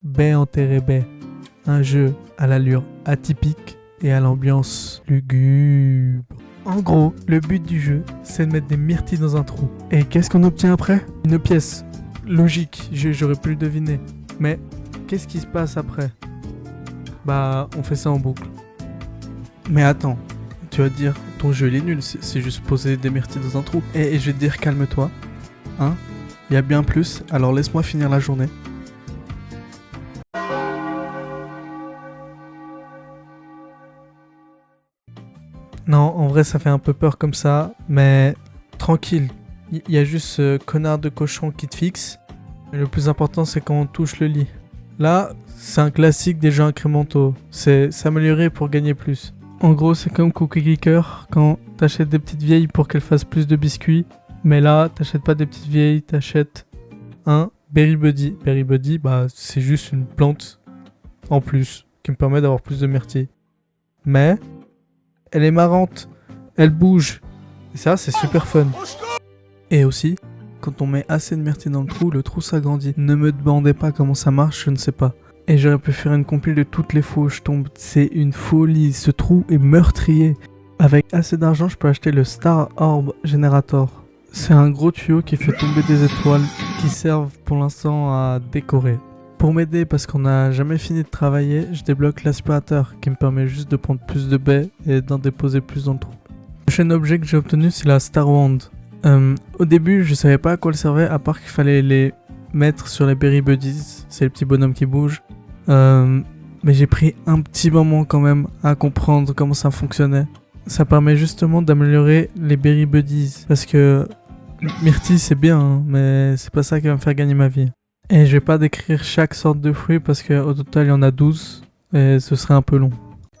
Baie enterré baie. Un jeu à l'allure atypique et à l'ambiance lugubre. En gros, le but du jeu, c'est de mettre des myrtilles dans un trou. Et qu'est-ce qu'on obtient après? Une pièce. Logique, j'aurais pu le deviner. Mais qu'est-ce qui se passe après? Bah, on fait ça en boucle. Mais attends, tu vas te dire, ton jeu il est nul, c'est juste poser des myrtilles dans un trou. Et je vais te dire, calme-toi. Hein? Il y a bien plus, alors laisse-moi finir la journée. Non, en vrai ça fait un peu peur comme ça, mais tranquille. Il y a juste ce connard de cochon qui te fixe. Et le plus important c'est quand on touche le lit. Là, c'est un classique des jeux incrémentaux. C'est s'améliorer pour gagner plus. En gros, c'est comme Cookie Clicker quand t'achètes des petites vieilles pour qu'elles fassent plus de biscuits. Mais là, t'achètes pas des petites vieilles, t'achètes un Berry Buddy. Berry Buddy, bah c'est juste une plante en plus qui me permet d'avoir plus de myrtilles. Mais elle est marrante, elle bouge. Et ça, c'est super fun. Et aussi, quand on met assez de myrtilles dans le trou s'agrandit. Ne me demandez pas comment ça marche, je ne sais pas. Et j'aurais pu faire une compile de toutes les fois où je tombe. C'est une folie, ce trou est meurtrier. Avec assez d'argent, je peux acheter le Star Orb Generator. C'est un gros tuyau qui fait tomber des étoiles qui servent pour l'instant à décorer. Pour m'aider, parce qu'on n'a jamais fini de travailler, je débloque l'aspirateur qui me permet juste de prendre plus de baies et d'en déposer plus dans le trou. Le prochain objet que j'ai obtenu, c'est la Star Wand. Au début, je savais pas à quoi elle servait, à part qu'il fallait les mettre sur les Berry Buddies, c'est les petits bonhommes qui bougent. Mais j'ai pris un petit moment quand même à comprendre comment ça fonctionnait. Ça permet justement d'améliorer les Berry Buddies, parce que myrtille c'est bien, hein, mais c'est pas ça qui va me faire gagner ma vie. Et je vais pas décrire chaque sorte de fruit parce qu'au total il y en a 12 et ce serait un peu long.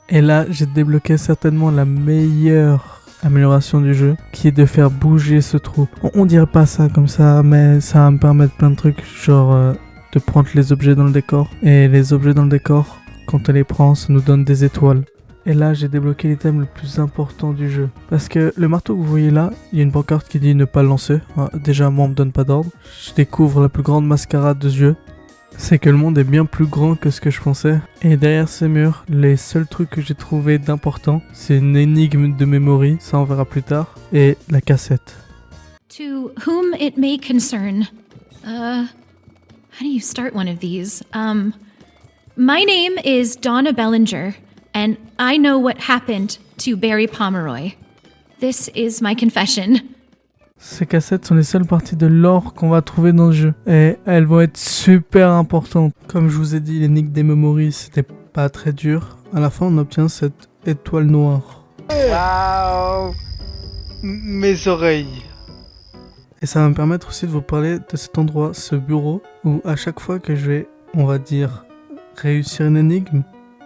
Et là j'ai débloqué certainement la meilleure amélioration du jeu qui est de faire bouger ce trou. On dirait pas ça comme ça, mais ça va me permettre plein de trucs, genre de prendre les objets dans le décor. Et les objets dans le décor, quand on les prend, ça nous donne des étoiles. Et là, j'ai débloqué l'item le plus important du jeu. Parce que le marteau que vous voyez là, il y a une pancarte qui dit ne pas le lancer. Déjà, moi, on me donne pas d'ordre. Je découvre la plus grande mascarade de ce jeu. C'est que le monde est bien plus grand que ce que je pensais. Et derrière ces murs, les seuls trucs que j'ai trouvé d'important, c'est une énigme de memory, ça on verra plus tard, et la cassette. To whom it may concern. How do you start one of these? My name is Donna Bellinger. And I know what happened to Barry Pomeroy. This is my confession. Ces cassettes sont les seules parties de l'or qu'on va trouver dans le jeu. Et elles vont être super importantes. Comme je vous ai dit, l'énigme des memories, c'était pas très dur. À la fin, on obtient cette étoile noire. Waouh! Mes oreilles. Et ça va me permettre aussi de vous parler de cet endroit, ce bureau, où à chaque fois que je vais, on va dire, réussir une énigme,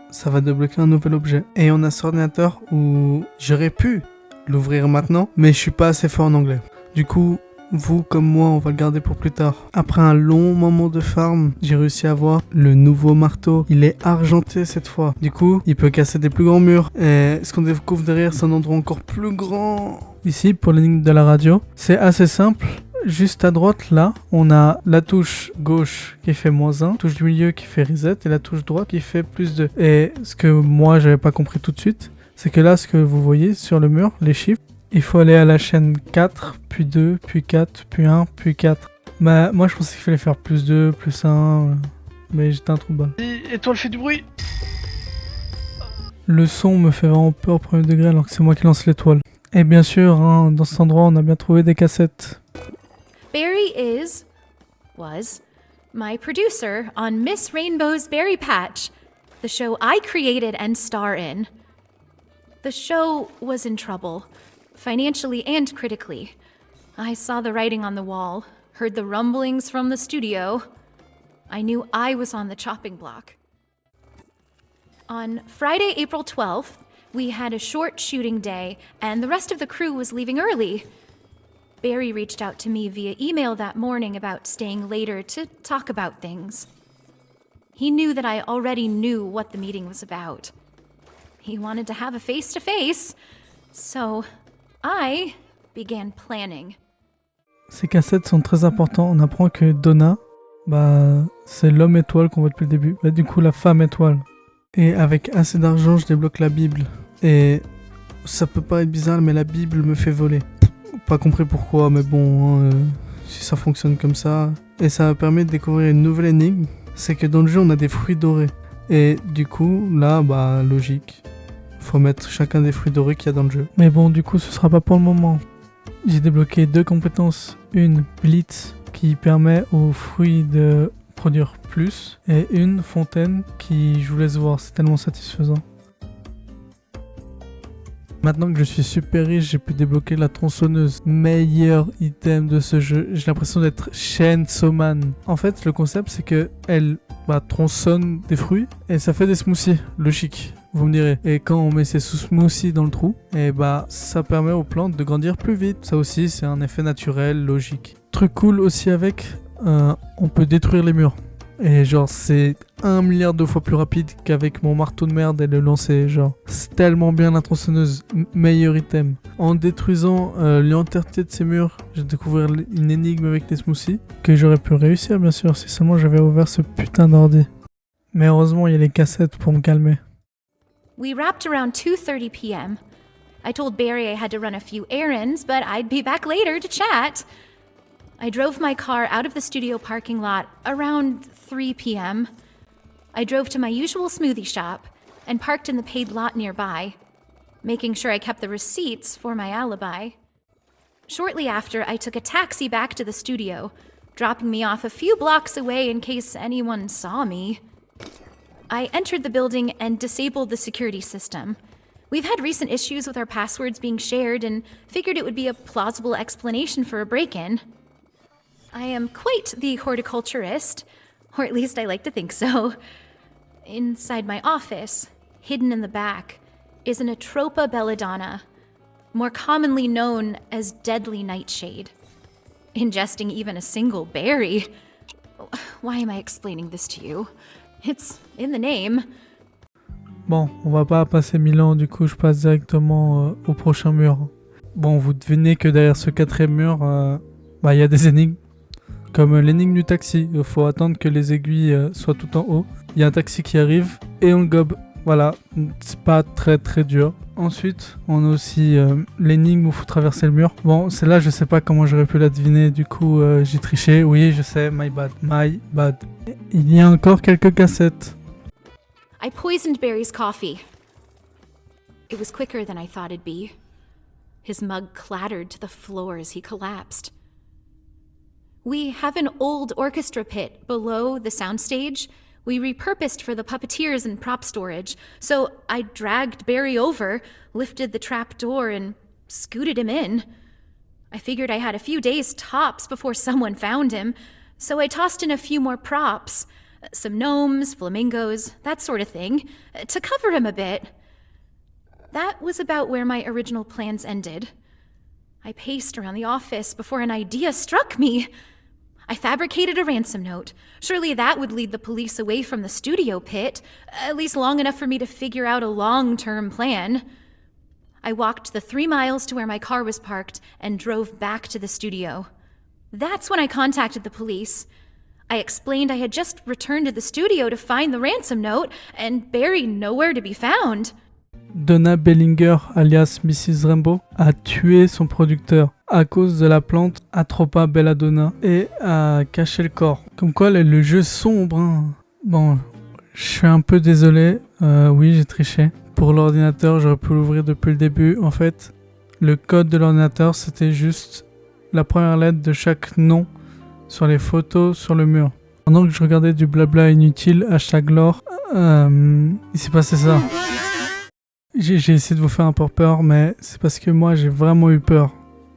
ça va débloquer un nouvel objet. Et on a ce ordinateur où j'aurais pu l'ouvrir maintenant, mais je suis pas assez fort en anglais. Du coup, vous comme moi, on va le garder pour plus tard. Après un long moment de farm, j'ai réussi à avoir le nouveau marteau. Il est argenté cette fois. Du coup, il peut casser des plus grands murs. Et ce qu'on découvre derrière, c'est un endroit encore plus grand. Ici, pour l'énigme de la radio, c'est assez simple. Juste à droite, là, on a la touche gauche qui fait -1, la touche du milieu qui fait reset et la touche droite qui fait +2. Et ce que moi, j'avais pas compris tout de suite, c'est que là, ce que vous voyez sur le mur, les chiffres, il faut aller à la chaîne 4, puis 2, puis 4, puis 1, puis 4. Bah, moi, je pensais qu'il fallait faire +2, +1, mais j'étais un trou de balle. Étoile fait du bruit. Le son me fait vraiment peur au premier degré alors que c'est moi qui lance l'étoile. Et bien sûr, hein, dans cet endroit, on a bien trouvé des cassettes. Barry was my producer on Miss Rainbow's Berry Patch, the show I created and star in. The show was in trouble, financially and critically. I saw the writing on the wall, heard the rumblings from the studio. I knew I was on the chopping block. On Friday, April 12th, we had a short shooting day, and the rest of the crew was leaving early. Barry reached out to me via email that morning about staying later to talk about things. He knew that I already knew what the meeting was about. He wanted to have a face-to-face, so I began planning. Ces cassettes sont très importantes. On apprend que Donna Bah, c'est l'homme étoile qu'on voit depuis le début. Bah, du coup, la femme étoile. Et avec assez d'argent, je débloque la Bible. Et ça peut paraître bizarre, mais la Bible me fait voler. Pas compris pourquoi, mais bon, si ça fonctionne comme ça. Et ça me permet de découvrir une nouvelle énigme. C'est que dans le jeu, on a des fruits dorés. Et du coup, là, bah, logique. Faut mettre chacun des fruits dorés qu'il y a dans le jeu. Mais bon, du coup, ce sera pas pour le moment. J'ai débloqué 2 compétences. Une, Blitz, qui permet aux fruits de produire plus. Et une, Fontaine, qui, je vous laisse voir, c'est tellement satisfaisant. Maintenant que je suis super riche, j'ai pu débloquer la tronçonneuse. Meilleur item de ce jeu. J'ai l'impression d'être Chainsaw Man. En fait, le concept, c'est que elle tronçonne des fruits et ça fait des smoothies. Logique, vous me direz. Et quand on met ces smoothies dans le trou, et ça permet aux plantes de grandir plus vite. Ça aussi, c'est un effet naturel, logique. Truc cool aussi avec, on peut détruire les murs. Et genre, c'est 1 milliard de fois plus rapide qu'avec mon marteau de merde et le lancer. Genre, c'est tellement bien la tronçonneuse. Meilleur item. En détruisant l'entièreté de ces murs, j'ai découvert une énigme avec les smoothies que j'aurais pu réussir, bien sûr, si seulement j'avais ouvert ce putain d'ordi. Mais heureusement, il y a les cassettes pour me calmer. We wrapped around 2:30 p.m. I told Barry I had to run a few errands, but I'd be back later to chat. I drove my car out of the studio parking lot around 3 p.m. I drove to my usual smoothie shop and parked in the paid lot nearby, making sure I kept the receipts for my alibi. Shortly after, I took a taxi back to the studio, dropping me off a few blocks away in case anyone saw me. I entered the building and disabled the security system. We've had recent issues with our passwords being shared and figured it would be a plausible explanation for a break-in. I am quite the horticulturist, or at least I like to think so. Inside my office, hidden in the back, is an Atropa belladonna, more commonly known as deadly nightshade. Ingesting even a single berry. Why am I explaining this to you? It's in the name. Bon, on va pas passer 1000 ans, du coup je passe directement au prochain mur. Bon, vous devinez que derrière ce 4ème mur, il y a des énigmes. Comme l'énigme du taxi, il faut attendre que les aiguilles soient tout en haut. Il y a un taxi qui arrive et on le gobe. Voilà, c'est pas très très dur. Ensuite, on a aussi l'énigme où il faut traverser le mur. Bon, celle-là, je sais pas comment j'aurais pu la deviner, du coup j'ai triché. Oui, je sais, my bad. Il y a encore quelques cassettes. I poisoned Barry's coffee. It was quicker than I thought it'd be. His mug clattered to the floor as he collapsed. We have an old orchestra pit below the soundstage we repurposed for the puppeteers and prop storage, so I dragged Barry over, lifted the trap door, and scooted him in. I figured I had a few days tops before someone found him, so I tossed in a few more props, some gnomes, flamingos, that sort of thing, to cover him a bit. That was about where my original plans ended. I paced around the office before an idea struck me. I fabricated a ransom note. Surely that would lead the police away from the studio pit, at least long enough for me to figure out a long-term plan. I walked the 3 miles to where my car was parked and drove back to the studio. That's when I contacted the police. I explained I had just returned to the studio to find the ransom note, and Barry nowhere to be found. Donna Bellinger, alias Mrs. Rainbow, a tué son producteur à cause de la plante Atropa belladonna et a caché le corps. Comme quoi, le jeu sombre. Hein. Bon, je suis un peu désolé. Oui, j'ai triché. Pour l'ordinateur, j'aurais pu l'ouvrir depuis le début. En fait, le code de l'ordinateur, c'était juste la première lettre de chaque nom sur les photos sur le mur. Pendant que je regardais du blabla inutile, hashtag lore, il s'est passé ça. J'ai essayé de vous faire un peu peur, mais c'est parce que moi j'ai vraiment eu peur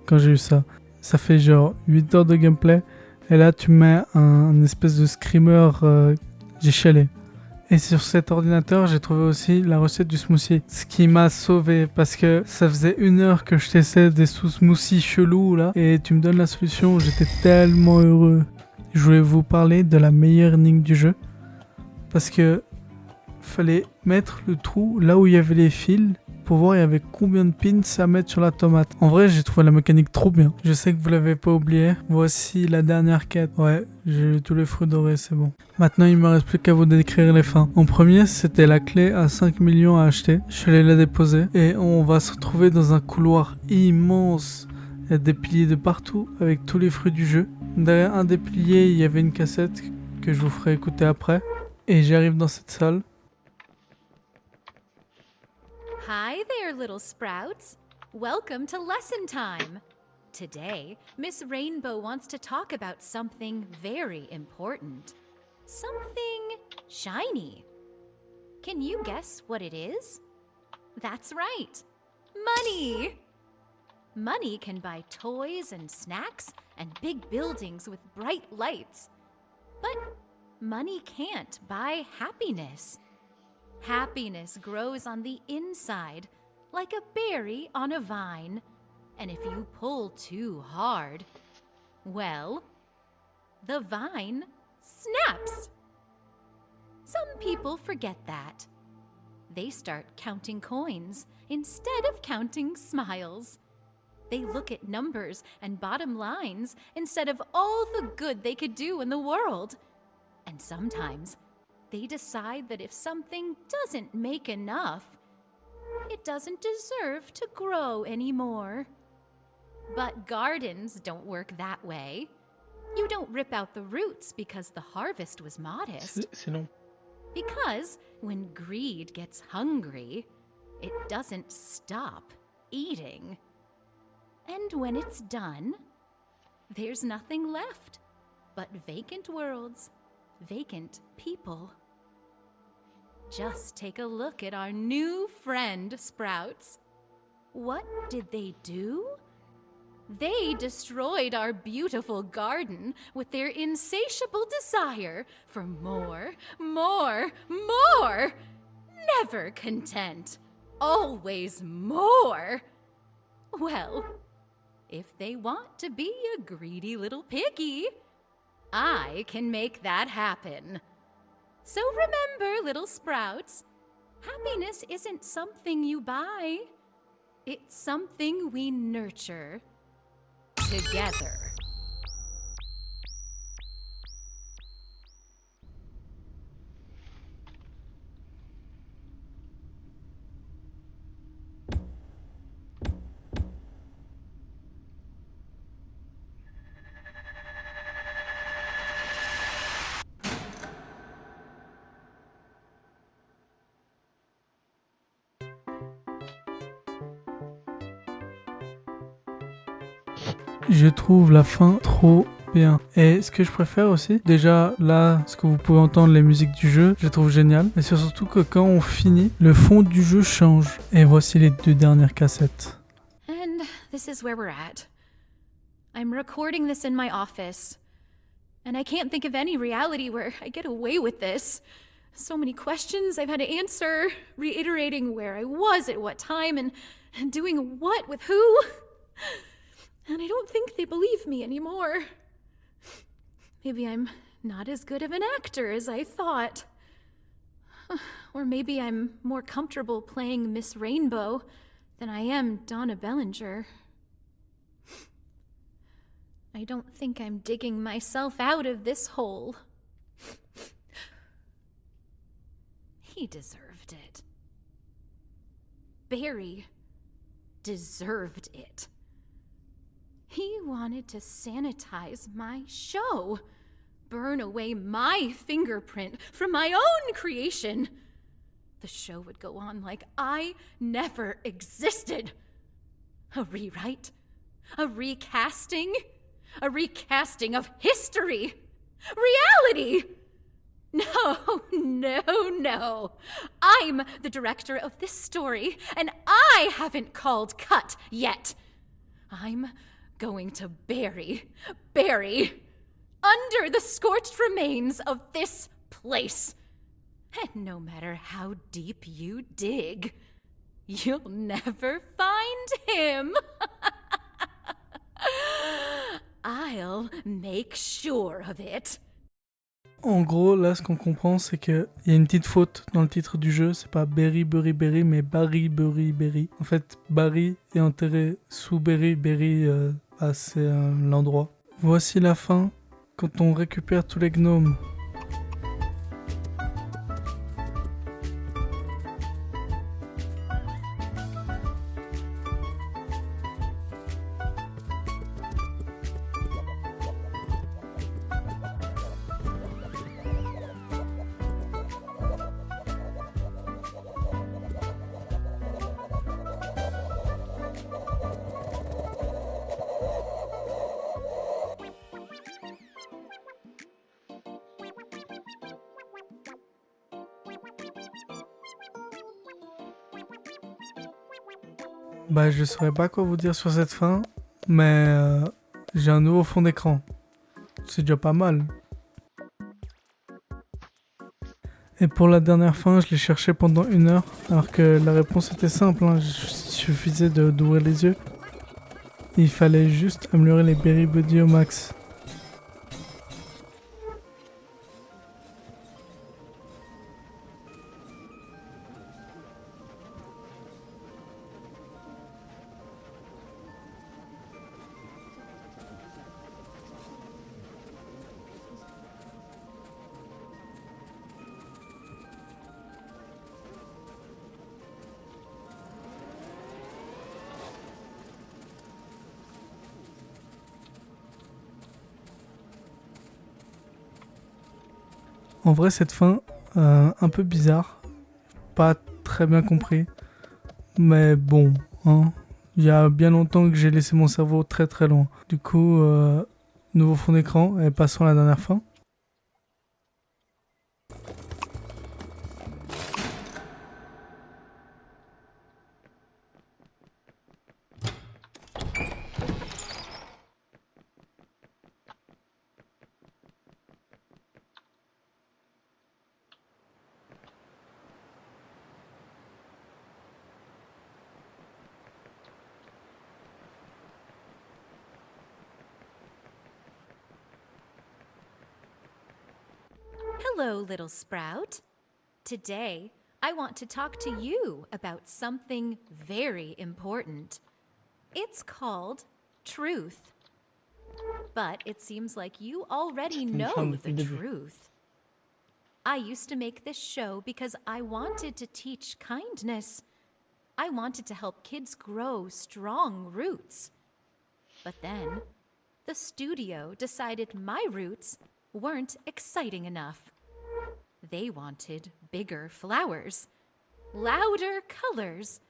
quand j'ai eu ça. Ça fait genre 8 heures de gameplay, et là tu mets un espèce de screamer, j'ai chialé. Et sur cet ordinateur, j'ai trouvé aussi la recette du smoothie. Ce qui m'a sauvé, parce que ça faisait 1 heure que je testais des smoothies chelous là, et tu me donnes la solution, j'étais tellement heureux. Je voulais vous parler de la meilleure énigme du jeu, parce que fallait mettre le trou là où il y avait les fils pour voir il y avait combien de pins à mettre sur la tomate. En vrai, j'ai trouvé la mécanique trop bien. Je sais que vous l'avez pas oublié. Voici la dernière quête. Ouais, j'ai eu tous les fruits dorés, c'est bon. Maintenant, il me reste plus qu'à vous décrire les fins. En premier, c'était la clé à 5 millions à acheter. Je suis allé la déposer et on va se retrouver dans un couloir immense. Il y a des piliers de partout avec tous les fruits du jeu. Derrière un des piliers, il y avait une cassette que je vous ferai écouter après. Et j'arrive dans cette salle. Hi there, little sprouts. Welcome to lesson time. Today, Miss Rainbow wants to talk about something very important. Something shiny. Can you guess what it is? That's right. Money! Money can buy toys and snacks and big buildings with bright lights. But money can't buy happiness. Happiness grows on the inside, like a berry on a vine. And if you pull too hard, well, the vine snaps. Some people forget that. They start counting coins instead of counting smiles. They look at numbers and bottom lines instead of all the good they could do in the world. And sometimes they decide that if something doesn't make enough, it doesn't deserve to grow anymore. But gardens don't work that way. You don't rip out the roots because the harvest was modest. C'est long. Because when greed gets hungry, it doesn't stop eating. And when it's done, there's nothing left but vacant worlds, vacant people. Just take a look at our new friend, Sprouts. What did they do? They destroyed our beautiful garden with their insatiable desire for more, more, more. Never content. Always more. Well, if they want to be a greedy little piggy, I can make that happen. So remember, little sprouts, happiness isn't something you buy. It's something we nurture together. Je trouve la fin trop bien. Et ce que je préfère aussi, déjà là, ce que vous pouvez entendre, les musiques du jeu, je les trouve géniales. Mais c'est surtout que quand on finit, le fond du jeu change. Et voici les 2 dernières cassettes. And this is where we're at. I'm recording this in my office. And I can't think of any reality where I get away with this. So many questions I've had to answer, reiterating where I was at what time and doing what with who. And I don't think they believe me anymore. Maybe I'm not as good of an actor as I thought. Or maybe I'm more comfortable playing Miss Rainbow than I am Donna Bellinger. I don't think I'm digging myself out of this hole. He deserved it. Barry deserved it. He wanted to sanitize my show, burn away my fingerprint from my own creation. The show would go on like I never existed. A rewrite, a recasting of history, reality. No, no, no. I'm the director of this story, and I haven't called cut yet. I'm going to bury under the scorched remains of this place. And no matter how deep you dig, you'll never find him. I'll make sure of it. En gros, là, ce qu'on comprend, c'est qu'il y a une petite faute dans le titre du jeu. C'est pas Berry, Berry, Berry, mais Barry, Berry, Berry. En fait, Barry est enterré sous Berry. Berry, c'est l'endroit. Voici la fin, quand on récupère tous les gnomes. Bah, je saurais pas quoi vous dire sur cette fin, mais j'ai un nouveau fond d'écran. C'est déjà pas mal. Et pour la dernière fin, je l'ai cherché pendant 1 heure, alors que la réponse était simple, hein. Il suffisait d'ouvrir les yeux. Il fallait juste améliorer les berry buddy au max. En vrai, cette fin, un peu bizarre, pas très bien compris, mais bon, hein, il y a bien longtemps que j'ai laissé mon cerveau très très loin. Du coup, nouveau fond d'écran et passons à la dernière fin. Hello, little sprout. Today, I want to talk to you about something very important. It's called truth. But it seems like you already know the truth. I used to make this show because I wanted to teach kindness. I wanted to help kids grow strong roots. But then, the studio decided my roots weren't exciting enough. They wanted bigger flowers, louder colors,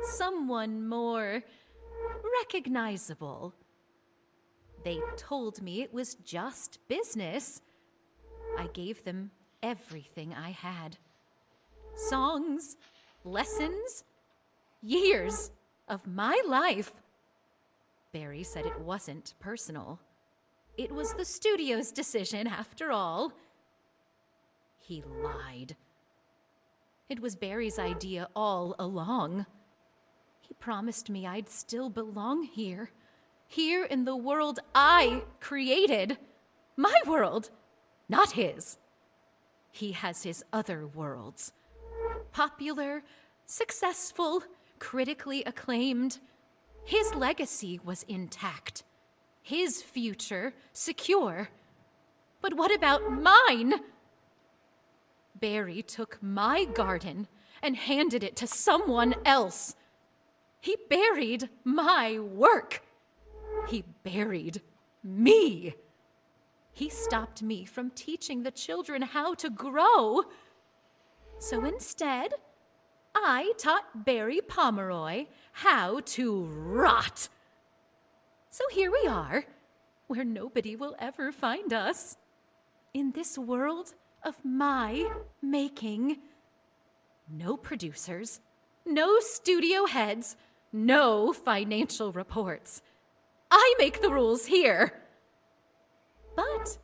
someone more recognizable. They told me it was just business. I gave them everything I had. Songs, lessons, years of my life. Barry said it wasn't personal. It was the studio's decision, after all. He lied. It was Barry's idea all along. He promised me I'd still belong here in the world I created. My world, not his. He has his other worlds. Popular, successful, critically acclaimed. His legacy was intact. His future secure. But what about mine? Barry took my garden and handed it to someone else. He buried my work. He buried me. He stopped me from teaching the children how to grow. So instead, I taught Barry Pomeroy how to rot. So here we are, where nobody will ever find us. In this world of my making. No producers, no studio heads, no financial reports. I make the rules here. But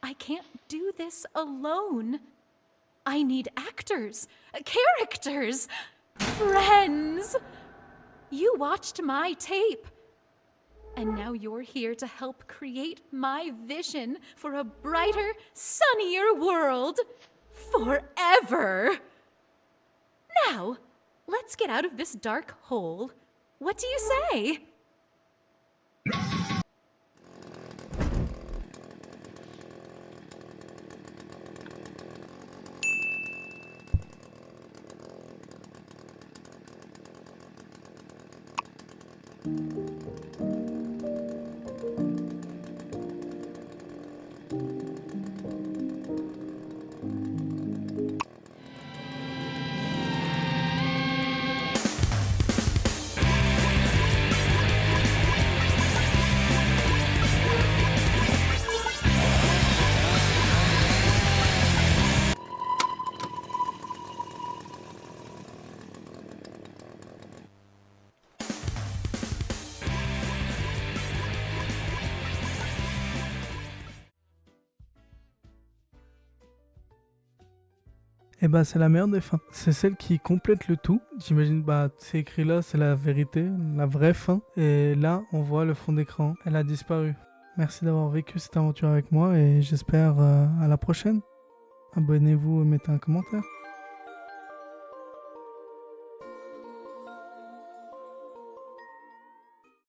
I can't do this alone. I need actors, characters, friends. You watched my tape. And now you're here to help create my vision for a brighter, sunnier world. Forever. Now, let's get out of this dark hole. What do you say? Et bah c'est la meilleure des fins. C'est celle qui complète le tout. J'imagine, c'est écrit là, c'est la vérité, la vraie fin. Et là, on voit le fond d'écran. Elle a disparu. Merci d'avoir vécu cette aventure avec moi et j'espère à la prochaine. Abonnez-vous et mettez un commentaire.